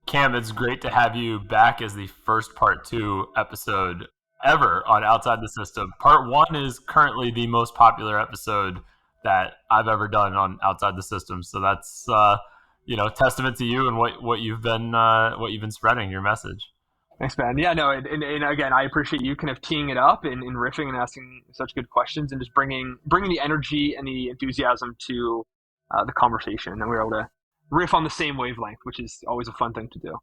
Cam, it's great to have you back as the first part two episode ever on Outside the System. Part one is currently the most popular episode that I've ever done on Outside the System. So that's testament to you and what you've been spreading your message. Thanks, man. Yeah, no, and again, I appreciate you kind of teeing it up and riffing and asking such good questions and just bringing the energy and the enthusiasm to the conversation. And then we were able to riff on the same wavelength, which is always a fun thing to do.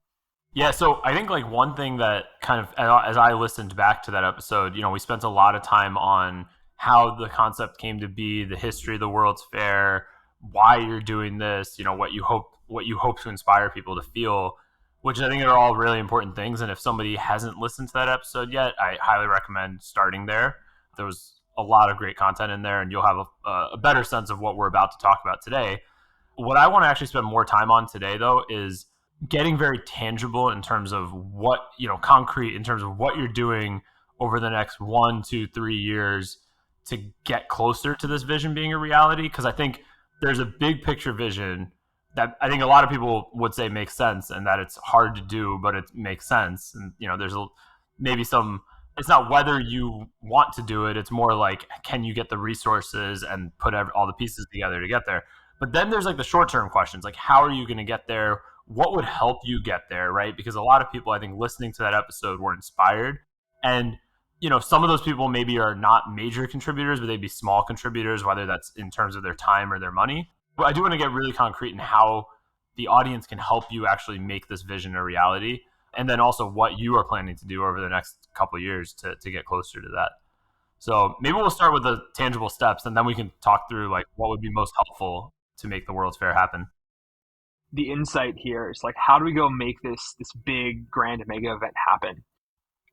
Yeah, so I think like one thing that kind of as I listened back to that episode, we spent a lot of time on how the concept came to be, the history of the World's Fair, why you're doing this, what you hope to inspire people to feel, which I think are all really important things. And if somebody hasn't listened to that episode yet, I highly recommend starting there. There was a lot of great content in there, and you'll have a better sense of what we're about to talk about today. What I want to actually spend more time on today, though, is getting very tangible in terms of what, concrete in terms of what you're doing over the next 1, 2, 3 years to get closer to this vision being a reality. Because I think there's a big picture vision that I think a lot of people would say makes sense and that it's hard to do, but it makes sense. And, there's maybe some, it's not whether you want to do it. It's more like, can you get the resources and put all the pieces together to get there? But then there's like the short-term questions, like how are you going to get there? What would help you get there, right? Because a lot of people, I think, listening to that episode were inspired. And, some of those people maybe are not major contributors, but they'd be small contributors, whether that's in terms of their time or their money. But I do want to get really concrete in how the audience can help you actually make this vision a reality. And then also what you are planning to do over the next couple of years to get closer to that. So maybe we'll start with the tangible steps, and then we can talk through like what would be most helpful to make the World's Fair happen. The insight here is like, how do we go make this big grand mega event happen?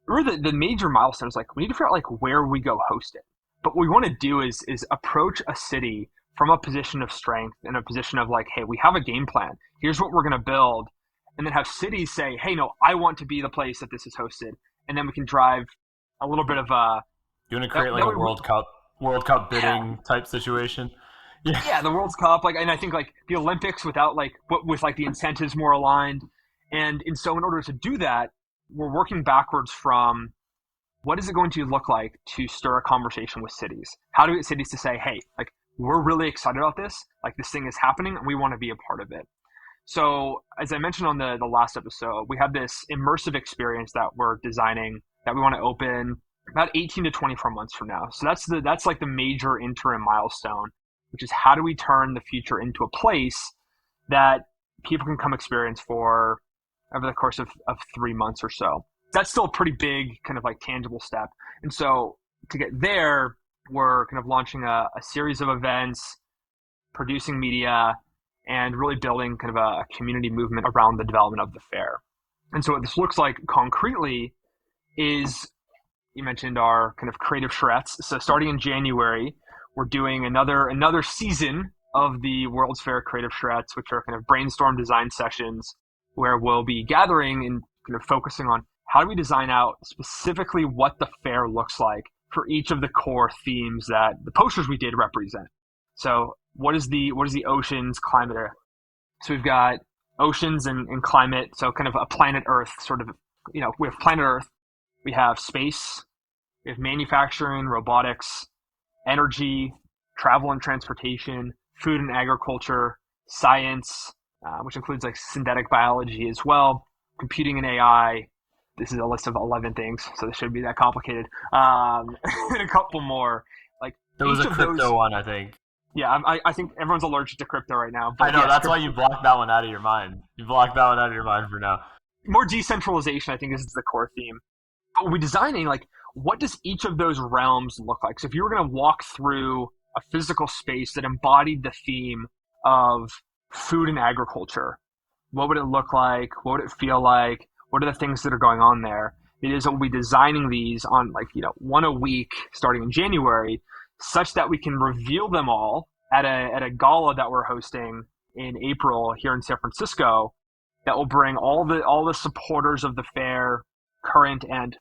Really, the major milestone is like we need to figure out like where we go host it. But what we want to do is approach a city from a position of strength and a position of like, hey, we have a game plan. Here's what we're going to build, and then have cities say, hey, no, I want to be the place that this is hosted, and then we can drive a little bit of a. You want to create like a World Cup bidding type situation? Yeah, the World Cup, like, and I think like the Olympics without like with like the incentives more aligned, and so in order to do that, we're working backwards from what is it going to look like to stir a conversation with cities? How do we get cities to say, hey, like we're really excited about this, like this thing is happening, and we want to be a part of it. So as I mentioned on the last episode, we have this immersive experience that we're designing that we want to open about 18 to 24 months from now. So that's like the major interim milestone, which is how do we turn the future into a place that people can come experience for over the course of 3 months or so. That's still a pretty big kind of like tangible step. And so to get there, we're kind of launching a series of events, producing media, and really building kind of a community movement around the development of the fair. And so what this looks like concretely is, you mentioned our kind of creative charrettes. So starting in January, we're doing another season of the World's Fair Creative Charrettes, which are kind of brainstorm design sessions where we'll be gathering and kind of focusing on how do we design out specifically what the fair looks like for each of the core themes that the posters we did represent. So what is the oceans, climate, earth? So we've got oceans and climate, so kind of a planet Earth sort of, we have planet Earth, we have space, we have manufacturing, robotics, energy, travel and transportation, food and agriculture, science, which includes like synthetic biology as well, computing and AI. This is a list of 11 things, so this shouldn't be that complicated. And a couple more. Like there was a crypto one, I think. Yeah, I think everyone's allergic to crypto right now. But I know, yeah, that's why you blocked that one out of your mind. You blocked that one out of your mind for now. More decentralization, I think, is the core theme. But we're designing, like, what does each of those realms look like? So if you were going to walk through a physical space that embodied the theme of food and agriculture, what would it look like? What would it feel like? What are the things that are going on there? It is that we'll be designing these on, like, one a week starting in January, such that we can reveal them all at a gala that we're hosting in April here in San Francisco. That will bring all the supporters of the fair, current and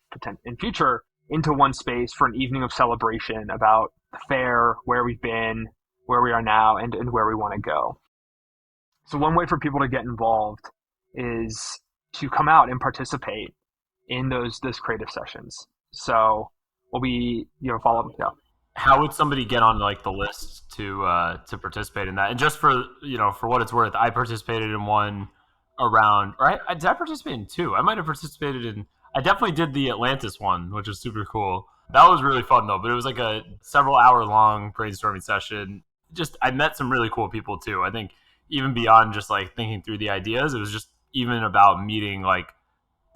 future, into one space for an evening of celebration about the fair, where we've been, where we are now, and where we want to go. So one way for people to get involved is to come out and participate in those creative sessions. So we'll be follow up. Yeah. How would somebody get on like the list to participate in that? And just for for what it's worth, I participated in one around, or did I participate in two? I might have participated in. I definitely did the Atlantis one, which was super cool. That was really fun though, but it was like a several hour long brainstorming session. Just I met some really cool people too. I think even beyond just like thinking through the ideas, it was just even about meeting like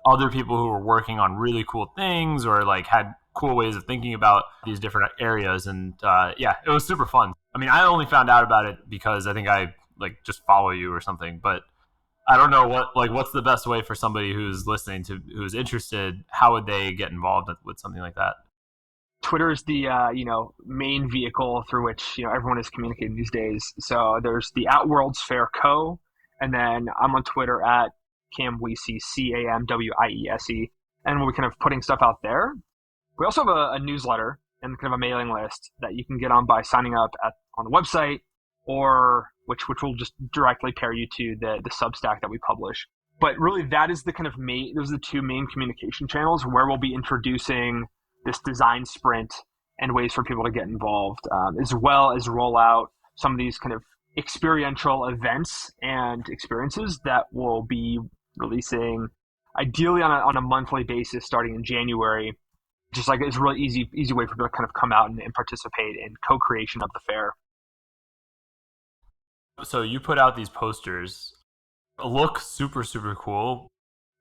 other people who were working on really cool things or like had cool ways of thinking about these different areas. And yeah, it was super fun. I mean, I only found out about it because I think I like just follow you or something, but I don't know what's the best way for somebody who's listening to who's interested. How would they get involved with something like that? Twitter is the main vehicle through which everyone is communicating these days. So there's the at World's Fair Co, and then I'm on Twitter at Cam Wiese, CamWiese, and we're kind of putting stuff out there. We also have a newsletter and kind of a mailing list that you can get on by signing up on the website, or which will just directly pair you to the Substack that we publish. But really, that is the kind of those are the two main communication channels where we'll be introducing this design sprint and ways for people to get involved, as well as roll out some of these kind of experiential events and experiences that we'll be releasing ideally on a monthly basis starting in January. Just like it's a really easy way for people to kind of come out and participate in co-creation of the fair. So you put out these posters, look super super cool.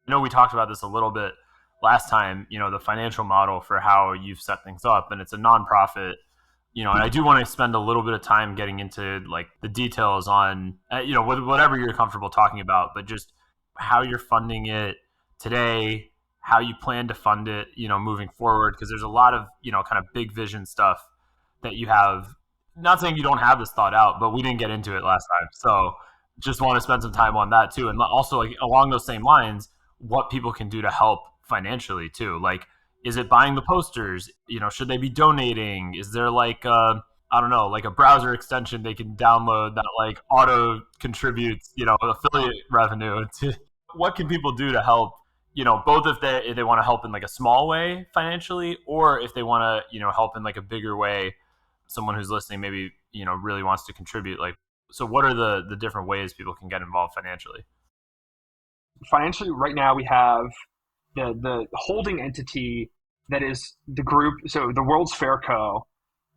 I know we talked about this a little bit last time, the financial model for how you've set things up, and it's a nonprofit, and I do want to spend a little bit of time getting into like the details on, whatever you're comfortable talking about, but just how you're funding it today, how you plan to fund it, moving forward, because there's a lot of, kind of big vision stuff that you have. Not saying you don't have this thought out, but we didn't get into it last time. So just want to spend some time on that too. And also like along those same lines, what people can do to help financially too. Like, is it buying the posters? Should they be donating? Is there like I don't know, like a browser extension they can download that like auto contributes, affiliate revenue to what can people do to help, both if they want to help in like a small way financially, or if they want to, help in like a bigger way, someone who's listening maybe, really wants to contribute. Like, so what are the different ways people can get involved financially? Financially, right now we have the holding entity that is the group. So the World's Fair Co.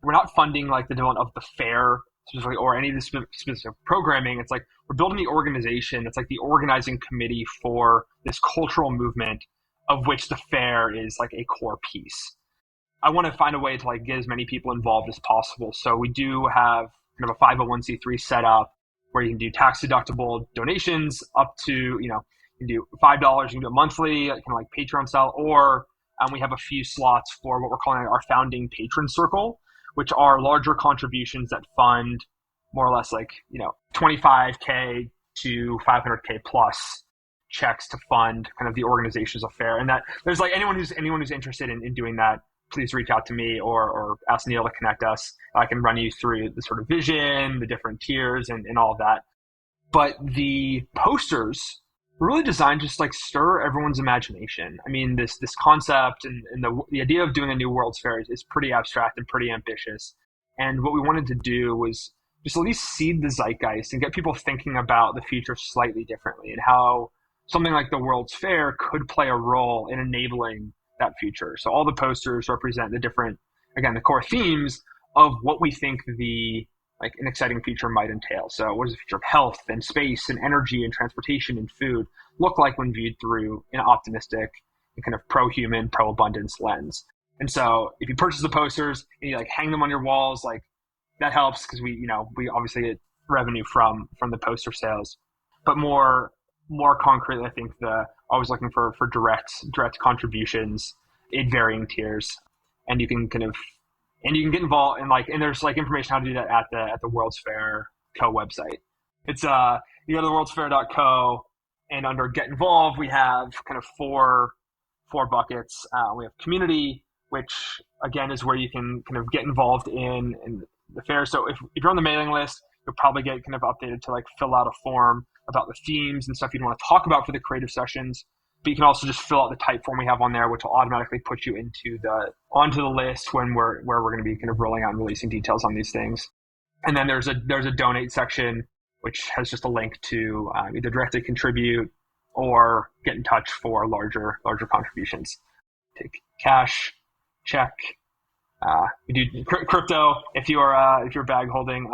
We're not funding like the development of the fair specifically or any of the specific programming. It's like we're building the organization. It's like the organizing committee for this cultural movement of which the fair is like a core piece. I want to find a way to like get as many people involved as possible. So we do have kind of a 501c3 set up where you can do tax deductible donations up to, you can do $5, you can do it monthly, kind of like Patreon style, or we have a few slots for what we're calling our founding patron circle, which are larger contributions that fund more or less like, 25K to 500K plus checks to fund kind of the organization's affair. And that there's like anyone who's interested in doing that, please reach out to me or ask Neil to connect us. I can run you through the sort of vision, the different tiers and all of that. But the posters were really designed to just like stir everyone's imagination. I mean, this concept and the idea of doing a new World's Fair is pretty abstract and pretty ambitious. And what we wanted to do was just at least seed the zeitgeist and get people thinking about the future slightly differently and how something like the World's Fair could play a role in enabling that future. So all the posters represent the different, again, the core themes of what we think an exciting future might entail. So what does the future of health and space and energy and transportation and food look like when viewed through an optimistic and kind of pro-human, pro-abundance lens? And so if you purchase the posters and you like hang them on your walls, like that helps because we obviously get revenue from the poster sales. But more concretely, I think always looking for direct contributions in varying tiers, and you can get involved and there's like information how to do that at the World's Fair Co website. It's you go to the worldsfair.co and under get involved we have kind of four buckets. We have community, which again is where you can kind of get involved in the fair. So if you're on the mailing list, you'll probably get kind of updated to like fill out a form about the themes and stuff you'd want to talk about for the creative sessions. But you can also just fill out the type form we have on there, which will automatically put you onto the list when we're going to be kind of rolling out and releasing details on these things. And then there's a donate section, which has just a link to either directly contribute or get in touch for larger contributions. Take cash, check. We do crypto if you're bag holding.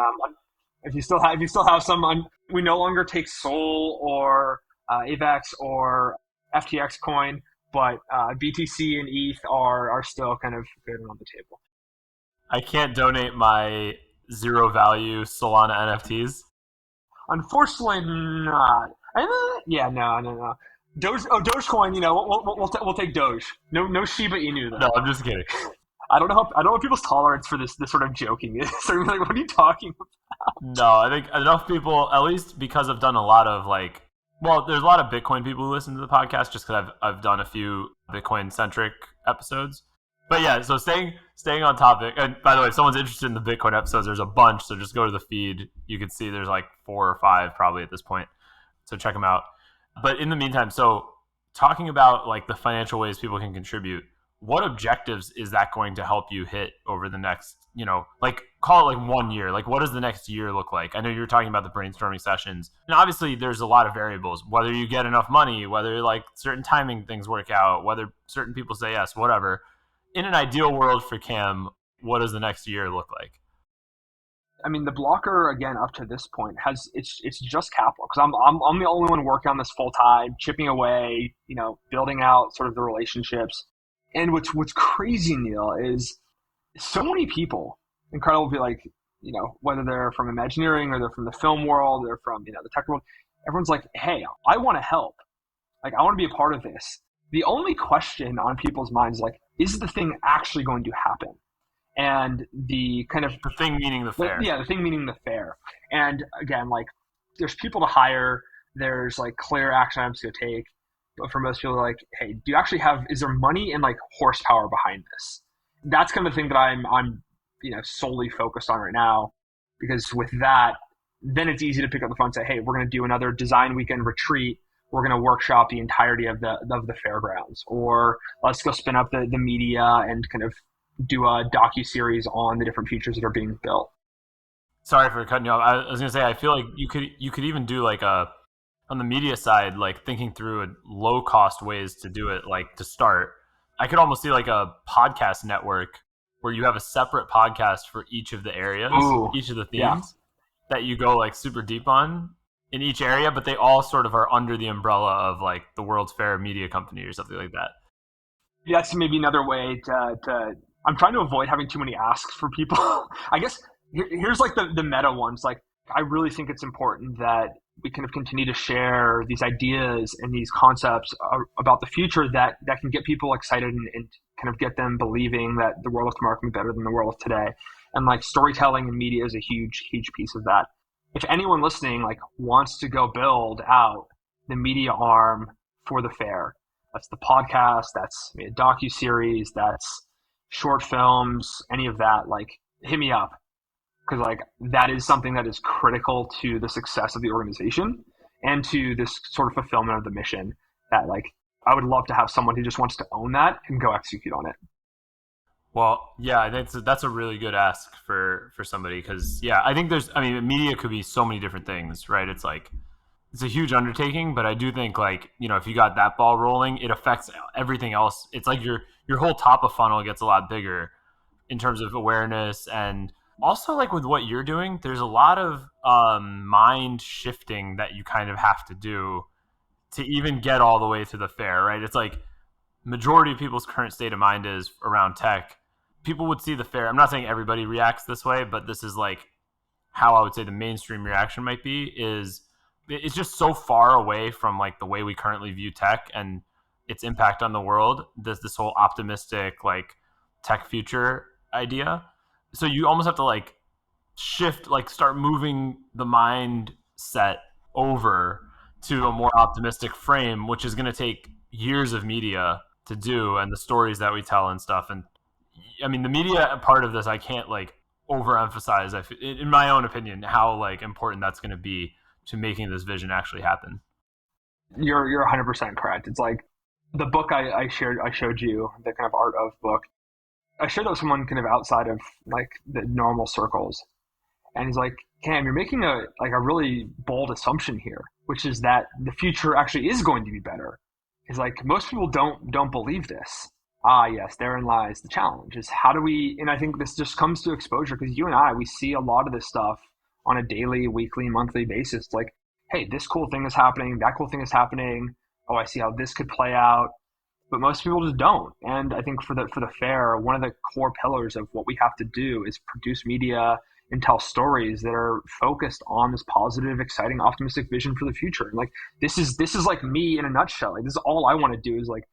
If you still have some, we no longer take Sol or AVAX or FTX coin, but BTC and ETH are still kind of good on the table. I can't donate my zero value Solana NFTs. Unfortunately, not. No. Dogecoin. We'll take Doge. No Shiba Inu though. No, I'm just kidding. I don't know what people's tolerance for this sort of joking is. They're like, what are you talking about? No, I think enough people, at least because I've done a lot of there's a lot of Bitcoin people who listen to the podcast just because I've done a few Bitcoin centric episodes. But yeah, so staying on topic. And by the way, if someone's interested in the Bitcoin episodes, there's a bunch. So just go to the feed. You can see there's 4 or 5 probably at this point. So check them out. But in the meantime, so talking about the financial ways people can contribute, what objectives is that going to help you hit over the next, call it 1 year? What does the next year look like? I know you're talking about the brainstorming sessions. And obviously there's a lot of variables, whether you get enough money, whether certain timing things work out, whether certain people say yes, whatever. In an ideal world for Cam, what does the next year look like? I mean, the blocker again up to this point it's just capital, because I'm the only one working on this full time, chipping away, building out sort of the relationships. And what's crazy, Neil, is so many people, incredible people, whether they're from Imagineering or they're from the film world, they're from the tech world, everyone's like, hey, I want to help. I want to be a part of this. The only question on people's minds is the thing actually going to happen? And the kind of the thing meaning the fair. The thing meaning the fair. And again, there's people to hire, there's clear action items to take. But for most people, hey, do you actually is there money and horsepower behind this? That's kind of the thing that I'm solely focused on right now, because with that, then it's easy to pick up the phone and say, hey, we're going to do another design weekend retreat. We're going to workshop the entirety of the fairgrounds, or let's go spin up the media and kind of do a docu-series on the different features that are being built. Sorry for cutting you off. I was going to say, I feel like you could even do on the media side, thinking through low cost ways to do it, to start. I could almost see a podcast network where you have a separate podcast for each of the areas, each of the themes that you go super deep on in each area, but they all sort of are under the umbrella of the World's Fair Media Company or something like that. Yeah, that's maybe another way to I'm trying to avoid having too many asks for people. I guess here's the meta ones. I really think it's important that we kind of continue to share these ideas and these concepts about the future that can get people excited and kind of get them believing that the world of tomorrow can be better than the world of today. And storytelling and media is a huge piece of that. If anyone listening wants to go build out the media arm for the fair, that's the podcast, that's a docu-series, that's short films, any of that, hit me up. Because that is something that is critical to the success of the organization and to this sort of fulfillment of the mission, that I would love to have someone who just wants to own that and go execute on it. Well, yeah, that's a really good ask for somebody, because I think media could be so many different things, right? It's it's a huge undertaking, but I do think if you got that ball rolling, it affects everything else. It's your whole top of funnel gets a lot bigger in terms of awareness. And also with what you're doing, there's a lot of mind shifting that you kind of have to do to even get all the way to the fair, right? It's majority of people's current state of mind is around tech. People would see the fair. I'm not saying everybody reacts this way, but this is how I would say the mainstream reaction might be, is it's just so far away from the way we currently view tech and its impact on the world. This whole optimistic tech future idea. So you almost have to shift, start moving the mindset over to a more optimistic frame, which is going to take years of media to do, and the stories that we tell and stuff. And I mean, the media part of this, I can't overemphasize, in my own opinion, how important that's going to be to making this vision actually happen. You're 100% correct. It's like the book I showed you, the kind of art of book. I showed that with someone kind of outside of like the normal circles, and he's like, Cam, you're making a really bold assumption here, which is that the future actually is going to be better. He's like, most people don't believe this. Ah, yes, therein lies the challenge. Is how do we? And I think this just comes to exposure because you and I, we see a lot of this stuff on a daily, weekly, monthly basis. Like, hey, this cool thing is happening, that cool thing is happening. Oh, I see how this could play out, but most people just don't. And I think for the fair, one of the core pillars of what we have to do is produce media and tell stories that are focused on this positive, exciting, optimistic vision for the future. And like this is like me in a nutshell. Like this is all I want to do is like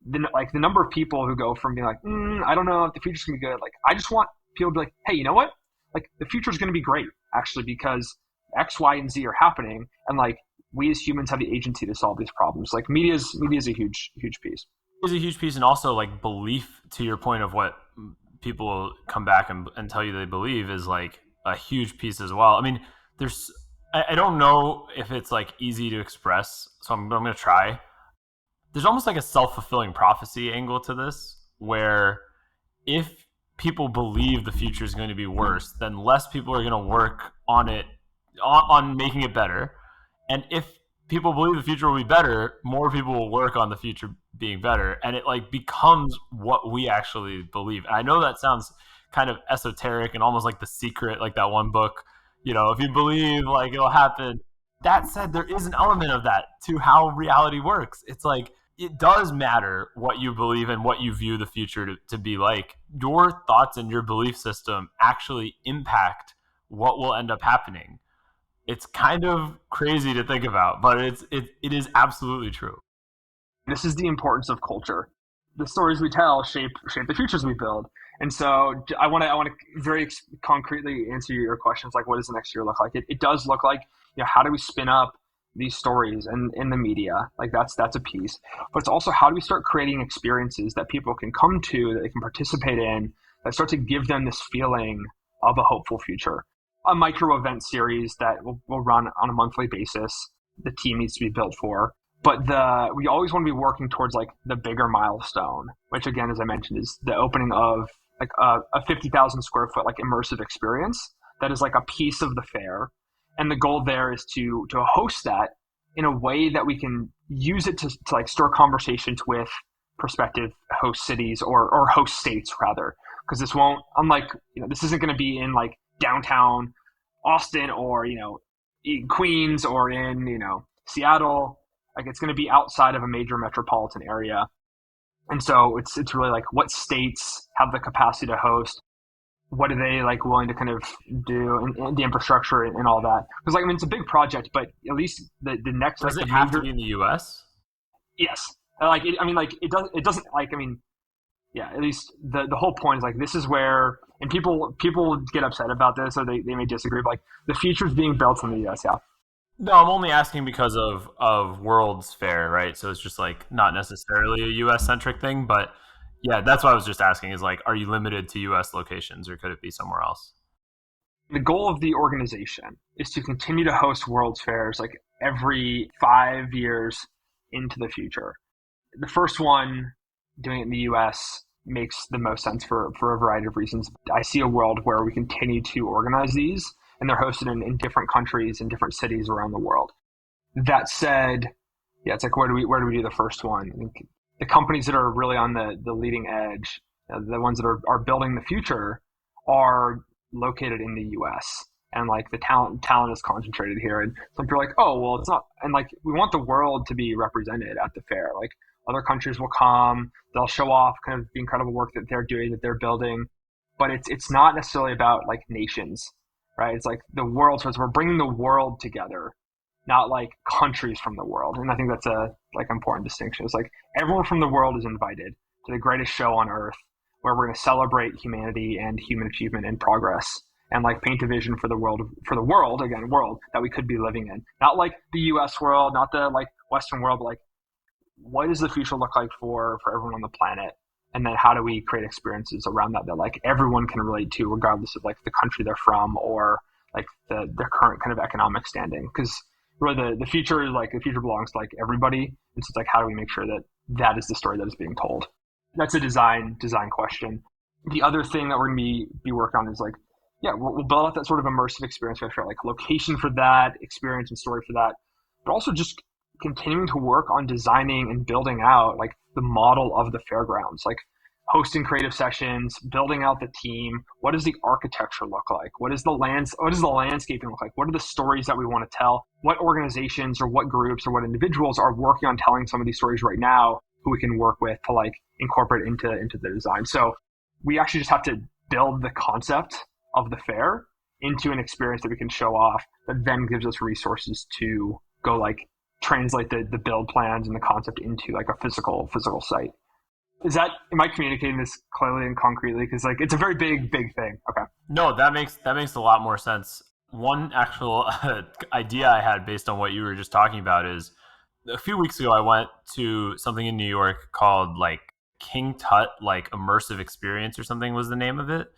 the number of people who go from being like, I don't know if the future's gonna be good. Like I just want people to be like, hey, you know what? Like the future's gonna be great actually because X, Y, and Z are happening, and like we as humans have the agency to solve these problems. Like media is a huge piece. It's a huge piece, and also like belief. To your point of what people come back and tell you they believe is like a huge piece as well. I mean, there's I don't know if it's like easy to express, so I'm going to try. There's almost like a self-fulfilling prophecy angle to this, where if people believe the future is going to be worse, then less people are going to work on it on making it better. And if people believe the future will be better, more people will work on the future being better, and it like becomes what we actually believe. And I know that sounds kind of esoteric and almost like The Secret, like that one book, if you believe like it'll happen. That said, there is an element of that to how reality works. It's like it does matter what you believe and what you view the future to be like. Your thoughts and your belief system actually impact what will end up happening. It's kind of crazy to think about, but it is absolutely true. This is the importance of culture. The stories we tell shape the futures we build. And so I want to very concretely answer your questions like what does the next year look like? It does look like how do we spin up these stories and in the media, like that's a piece, but it's also how do we start creating experiences that people can come to, that they can participate in, that start to give them this feeling of a hopeful future. A micro event series that will run on a monthly basis. The team needs to be built for, but we always want to be working towards like the bigger milestone, which again, as I mentioned, is the opening of like a 50,000 square foot like immersive experience that is like a piece of the fair. And the goal there is to host that in a way that we can use it to like store conversations with prospective host cities or host states rather, because this won't, unlike this isn't going to be in like downtown Austin or in Queens or in Seattle. Like it's going to be outside of a major metropolitan area, and so it's really like what states have the capacity to host, what are they like willing to kind of do, and the infrastructure and all that. Because like I mean it's a big project, but at least the next Does like it the have to major be in the U.S.? yes like it, I mean like it doesn't like I mean yeah, at least the whole point is like this is where, and people get upset about this or they may disagree, but like the future is being built in the US. Yeah. No, I'm only asking because of World's Fair, right? So it's just like not necessarily a U.S. centric thing, but yeah, that's what I was just asking. Is like, are you limited to U.S. locations, or could it be somewhere else? The goal of the organization is to continue to host World's Fairs like every 5 years into the future. The first one doing it in the US makes the most sense for a variety of reasons. I see a world where we continue to organize these and they're hosted in different countries and different cities around the world. That said, yeah, it's like where do we do the first one? I think the companies that are really on the leading edge, the ones that are building the future, are located in the US. And like the talent is concentrated here. And some people are like, oh well it's not, and like we want the world to be represented at the fair. Like other countries will come, they'll show off kind of the incredible work that they're doing, that they're building. But it's not necessarily about like nations, right? It's like the world. So we're bringing the world together, not like countries from the world. And I think that's a like important distinction. It's like everyone from the world is invited to the greatest show on earth, where we're going to celebrate humanity and human achievement and progress, and like paint a vision for the world again, world that we could be living in. Not like the US world, not the like Western world, but like what does the future look like for everyone on the planet? And then how do we create experiences around that like everyone can relate to, regardless of like the country they're from or like their current kind of economic standing, because really the future is like the future belongs to like everybody, and so it's like how do we make sure that that is the story that is being told. That's a design question. The other thing that we're going to be working on is like, yeah, we'll build out that sort of immersive experience. We have like location for that, experience and story for that, but also just continuing to work on designing and building out like the model of the fairgrounds, like hosting creative sessions, building out the team. What does the architecture look like? What is the landscaping look like? What are the stories that we want to tell? What organizations or what groups or what individuals are working on telling some of these stories right now who we can work with to like incorporate into the design? So we actually just have to build the concept of the fair into an experience that we can show off that then gives us resources to go like translate the build plans and the concept into like a physical site. Am I communicating this clearly and concretely? Because like it's a very big thing. Okay. No, that makes a lot more sense. One actual idea I had based on what you were just talking about is a few weeks ago I went to something in New York called like King Tut, like immersive experience or something was the name of it.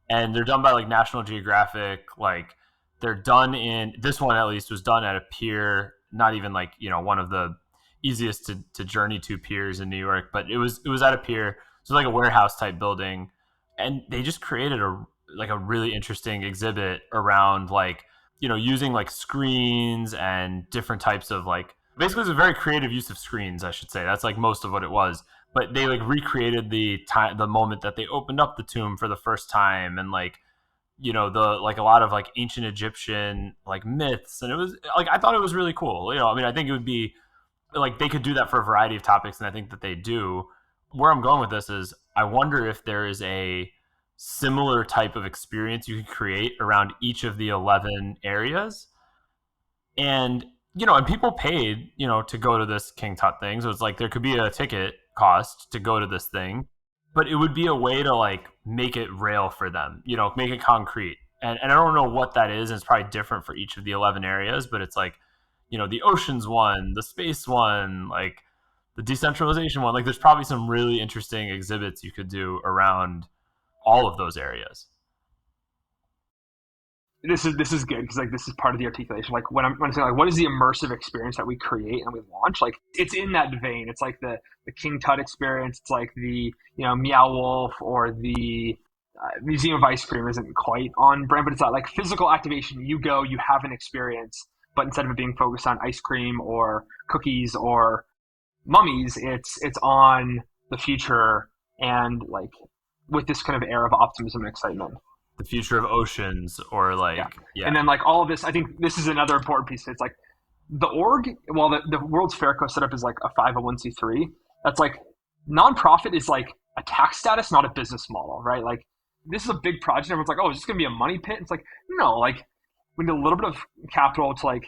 And they're done by like National Geographic. Like they're done in this one at least was done at a pier, not even like one of the easiest to journey to piers in New York, but it was at a pier, so like a warehouse type building, and they just created a really interesting exhibit around like using like screens and different types of like basically it's a very creative use of screens, I should say. That's like most of what it was, but they like recreated the moment that they opened up the tomb for the first time, and like the like a lot of like ancient Egyptian like myths, and it was like I thought it was really cool. I mean, I think it would be like they could do that for a variety of topics, and I think that they do. Where I'm going with this is I wonder if there is a similar type of experience you could create around each of the 11 areas. And and people paid to go to this King Tut thing, so it's like there could be a ticket cost to go to this thing, but it would be a way to like make it real for them, make it concrete. And I don't know what that is, and it's probably different for each of the 11 areas, but it's like the oceans one, the space one, like the decentralization one. Like there's probably some really interesting exhibits you could do around all of those areas. This is good because like this is part of the articulation. Like when I'm saying like what is the immersive experience that we create and we launch, like it's in that vein. It's like the King Tut experience. It's like the Meow Wolf or the Museum of Ice Cream isn't quite on brand, but it's not like physical activation. You go, you have an experience, but instead of it being focused on ice cream or cookies or mummies, it's on the future and like with this kind of air of optimism and excitement. The future of oceans, or Yeah. like, And yeah. then like all of this, I think this is another important piece. It's like the org, while the World's Fair Co set up is like a 501c3, that's like nonprofit is like a tax status, not a business model, right? Like this is a big project. Everyone's like, oh, is this going to be a money pit? It's like, no, like we need a little bit of capital to like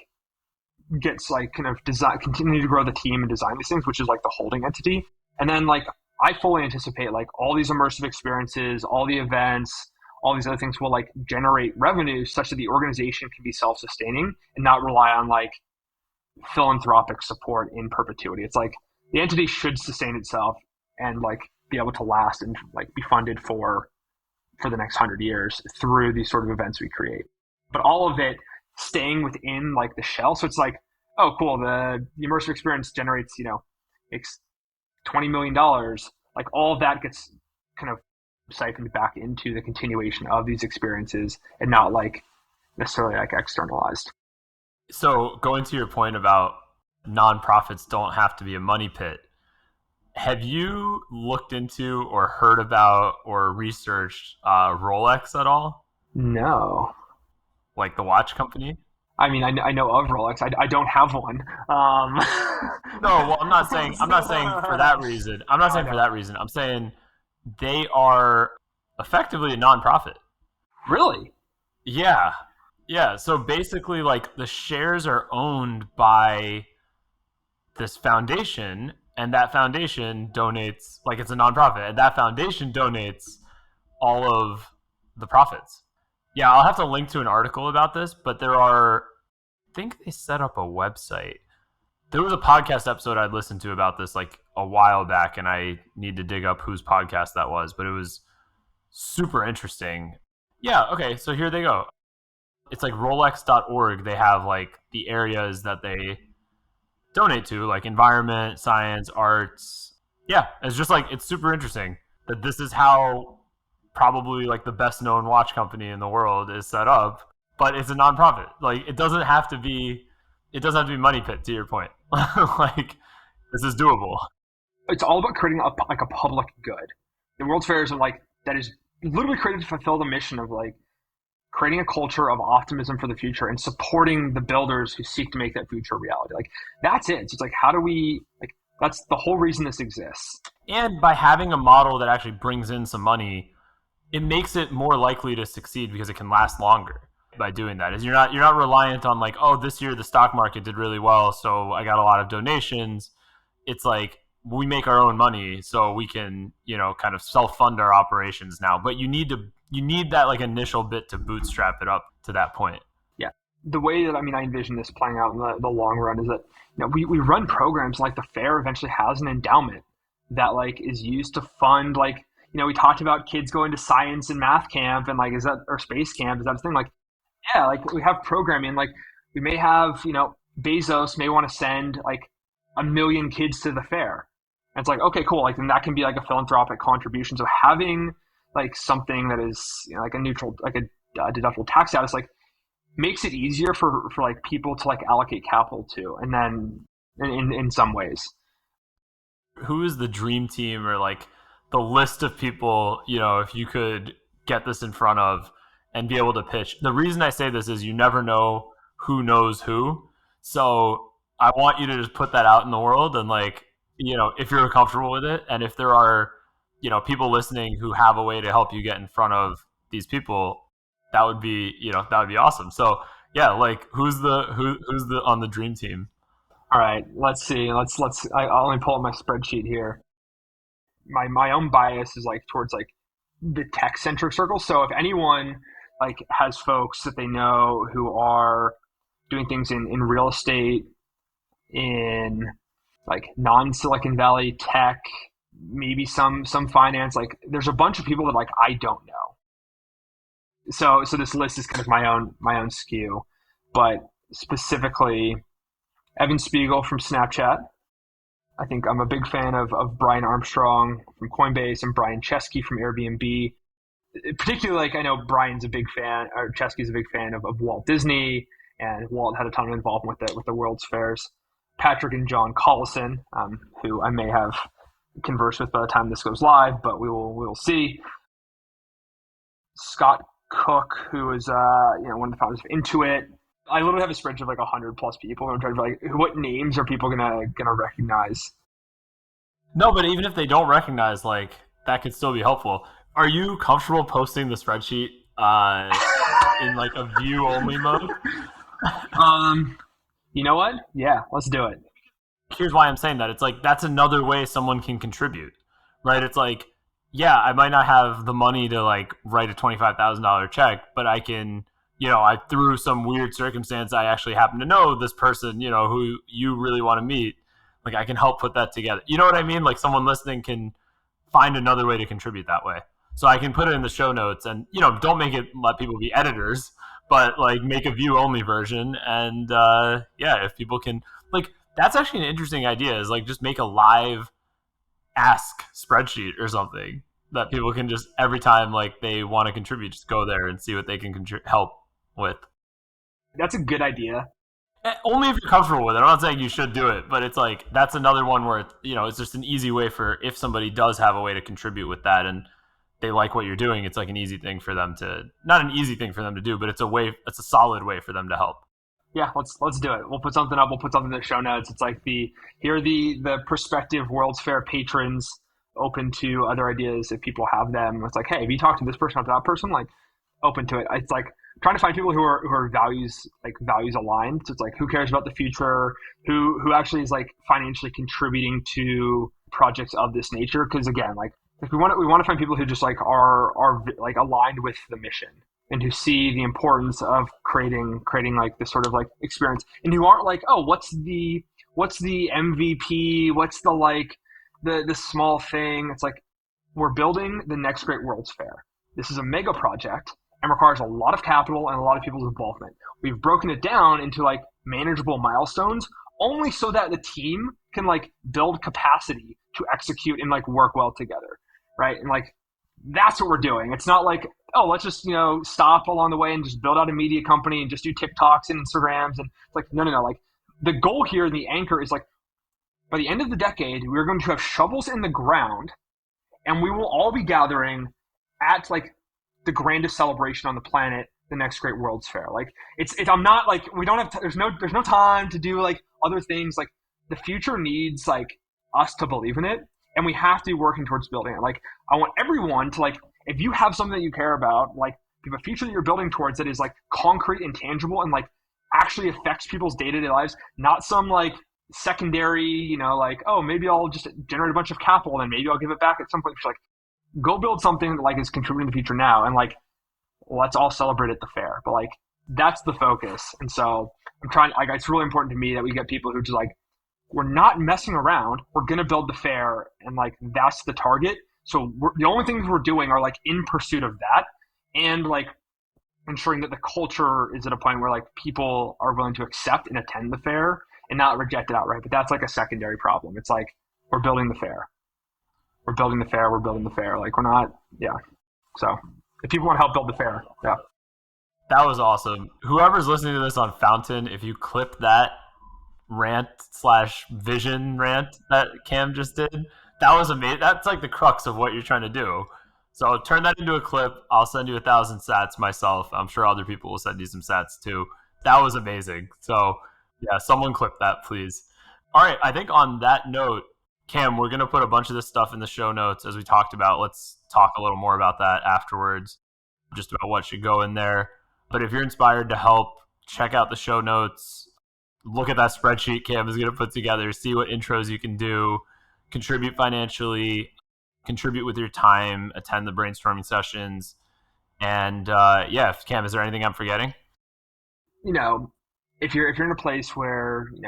gets like kind of design, continue to grow the team and design these things, which is like the holding entity. And then like I fully anticipate like all these immersive experiences, all the events, all these other things will like generate revenue such that the organization can be self-sustaining and not rely on like philanthropic support in perpetuity. It's like the entity should sustain itself and like be able to last and like be funded for the next 100 years through these sort of events we create. But all of it staying within like the shell. So it's like, oh, cool. The immersive experience generates, makes $20 million. Like all of that gets kind of siphoned back into the continuation of these experiences and not like necessarily like externalized. So going to your point about nonprofits don't have to be a money pit, have you looked into or heard about or researched Rolex at all? No. Like the watch company? I mean, I know of Rolex. I don't have one. No, well, I'm not saying for that reason. I'm not No, I saying for know. that reason. I'm saying they are effectively a nonprofit. Really? Yeah. Yeah. So basically, like the shares are owned by this foundation, and that foundation donates, like it's a nonprofit, and that foundation donates all of the profits. Yeah, I'll have to link to an article about this, but I think they set up a website. There was a podcast episode I'd listened to about this like a while back, and I need to dig up whose podcast that was, but it was super interesting. Yeah, okay, so here they go. It's like Rolex.org. They have like the areas that they donate to, like environment, science, arts. Yeah, it's just like it's super interesting that this is how probably like the best known watch company in the world is set up, but it's a nonprofit. Like it doesn't have to be money pit to your point. Like this is doable. It's all about creating like a public good. The World's Fairs are like that is literally created to fulfill the mission of like creating a culture of optimism for the future and supporting the builders who seek to make that future a reality. Like that's it. So it's like how do we like that's the whole reason this exists. And by having a model that actually brings in some money, it makes it more likely to succeed because it can last longer by doing that. Is you're not reliant on like, oh, this year the stock market did really well, so I got a lot of donations. It's like we make our own money so we can, kind of self-fund our operations now. But you need that like initial bit to bootstrap it up to that point. Yeah. The way that I envision this playing out in the long run is that we run programs like the fair eventually has an endowment that like is used to fund like we talked about kids going to science and math camp and like is that or space camp is that a thing like yeah like we have programming like we may have Bezos may want to send like 1 million kids to the fair and it's like okay cool like then that can be like a philanthropic contribution so having like something that is like a neutral like a deductible tax status like makes it easier for like people to like allocate capital to and then in some ways Who is the dream team or like the list of people, if you could get this in front of and be able to pitch? The reason I say this is you never know who knows who. So I want you to just put that out in the world and like, if you're comfortable with it and if there are, people listening who have a way to help you get in front of these people, that would be awesome. So yeah, like who's the on the dream team? all right let's see I'll only pull up my spreadsheet here my own bias is like towards like the tech centric circle. So if anyone like has folks that they know who are doing things in real estate, in like non Silicon Valley tech, maybe some finance, like there's a bunch of people that like I don't know. So this list is kind of my own skew, but specifically Evan Spiegel from Snapchat. I think I'm a big fan of Brian Armstrong from Coinbase and Brian Chesky from Airbnb. Particularly, like I know Brian's a big fan, or Chesky's a big fan of Walt Disney, and Walt had a ton of involvement with the World's Fairs. Patrick and John Collison, who I may have conversed with by the time this goes live, but we will see. Scott Cook, who is one of the founders of Intuit. I literally have a spreadsheet of like 100+ people. I'm trying to be like, what names are people gonna recognize? No, but even if they don't recognize, like that could still be helpful. Are you comfortable posting the spreadsheet in like a view only mode? You know what? Yeah, let's do it. Here's why I'm saying that. It's like that's another way someone can contribute, right? It's like, yeah, I might not have the money to like write a $25,000 check, but I can, I through some weird circumstance, I actually happen to know this person, who you really want to meet. Like I can help put that together. You know what I mean? Like someone listening can find another way to contribute that way. So I can put it in the show notes and, don't make it let people be editors, but like make a view only version. And yeah, if people can like, that's actually an interesting idea is like just make a live ask spreadsheet or something that people can just every time like they want to contribute, just go there and see what they can help with. That's a good idea. Only if you're comfortable with it. I'm not saying you should do it, but it's like that's another one where it's just an easy way for if somebody does have a way to contribute with that and they like what you're doing, it's like an easy thing for them to not an easy thing for them to do, but it's a solid way for them to help. Yeah, let's do it. We'll put something up. We'll put something in the show notes. It's like here are the prospective World's Fair patrons open to other ideas if people have them. It's like, hey, if you talk to this person or to that person, like open to it. It's like trying to find people who are values aligned. So it's like who cares about the future, who actually is like financially contributing to projects of this nature. Because again, like we want to find people who just like are like aligned with the mission and who see the importance of creating like this sort of like experience and who aren't like, oh, what's the MVP? What's the like the small thing? It's like we're building the next great World's Fair. This is a mega project and requires a lot of capital and a lot of people's involvement. We've broken it down into like manageable milestones only so that the team can like build capacity to execute and like work well together, right? And like that's what we're doing. It's not like, oh, let's just, stop along the way and just build out a media company and just do TikToks and Instagrams. And it's like, no, no, no. Like the goal here, the anchor is like by the end of the decade, we're going to have shovels in the ground and we will all be gathering at like the grandest celebration on the planet, the next great World's Fair. Like I'm not like, we don't have, there's no time to do like other things. Like the future needs like us to believe in it and we have to be working towards building it. Like I want everyone to like, if you have something that you care about, like if you have a future that you're building towards that is like concrete and tangible and like actually affects people's day-to-day lives, not some like secondary, like, oh, maybe I'll just generate a bunch of capital and maybe I'll give it back at some point. It's like, go build something that like is contributing to the future now and like let's all celebrate at the fair. But like that's the focus. And so I'm trying like it's really important to me that we get people who just like we're not messing around. We're gonna build the fair and like that's the target. So the only things we're doing are like in pursuit of that and like ensuring that the culture is at a point where like people are willing to accept and attend the fair and not reject it outright. But that's like a secondary problem. It's like we're building the fair. We're building the fair. We're building the fair. Like we're not, yeah. So if people want to help build the fair, yeah. That was awesome. Whoever's listening to this on Fountain, if you clip that rant slash vision rant that Cam just did, that was amazing. That's like the crux of what you're trying to do. So turn that into a clip. I'll send you 1,000 sats myself. I'm sure other people will send you some sats too. That was amazing. So yeah, someone clip that, please. All right. I think on that note, Cam, we're going to put a bunch of this stuff in the show notes as we talked about. Let's talk a little more about that afterwards, just about what should go in there. But if you're inspired to help, check out the show notes. Look at that spreadsheet Cam is going to put together. See what intros you can do. Contribute financially. Contribute with your time. Attend the brainstorming sessions. And yeah, Cam, is there anything I'm forgetting? If you're in a place where you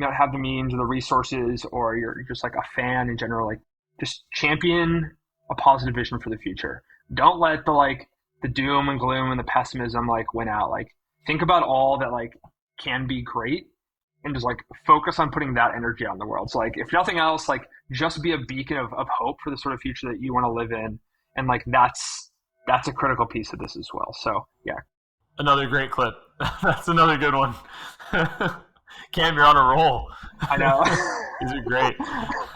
don't have the means or the resources, or you're just like a fan in general, like just champion a positive vision for the future. Don't let the doom and gloom and the pessimism like win out. Like think about all that like can be great and just like focus on putting that energy out in the world. So like if nothing else, like just be a beacon of hope for the sort of future that you want to live in. And like that's a critical piece of this as well. So yeah. Another great clip. That's another good one. Cam, you're on a roll. I know. These are great.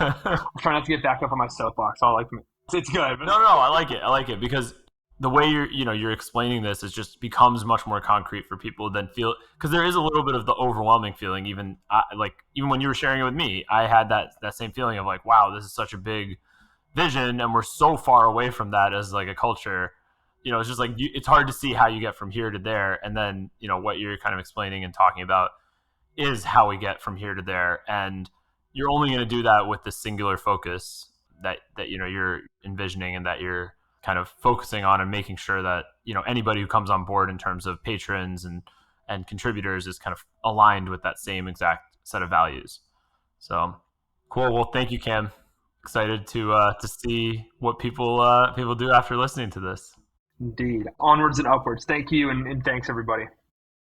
I'm trying not to get back up on my soapbox. I like it's good. But... No, I like it. I like it because the way you're explaining this is just becomes much more concrete for people than feel, because there is a little bit of the overwhelming feeling. Even when you were sharing it with me, I had that same feeling of like, wow, this is such a big vision, and we're so far away from that as like a culture. It's just like it's hard to see how you get from here to there, and then what you're kind of explaining and talking about is how we get from here to there, and you're only going to do that with the singular focus that you're envisioning and that you're kind of focusing on, and making sure that anybody who comes on board in terms of patrons and contributors is kind of aligned with that same exact set of values. So cool. Well, thank you, Cam. Excited to see what people do after listening to this. Indeed. Onwards and upwards. Thank you, and thanks everybody.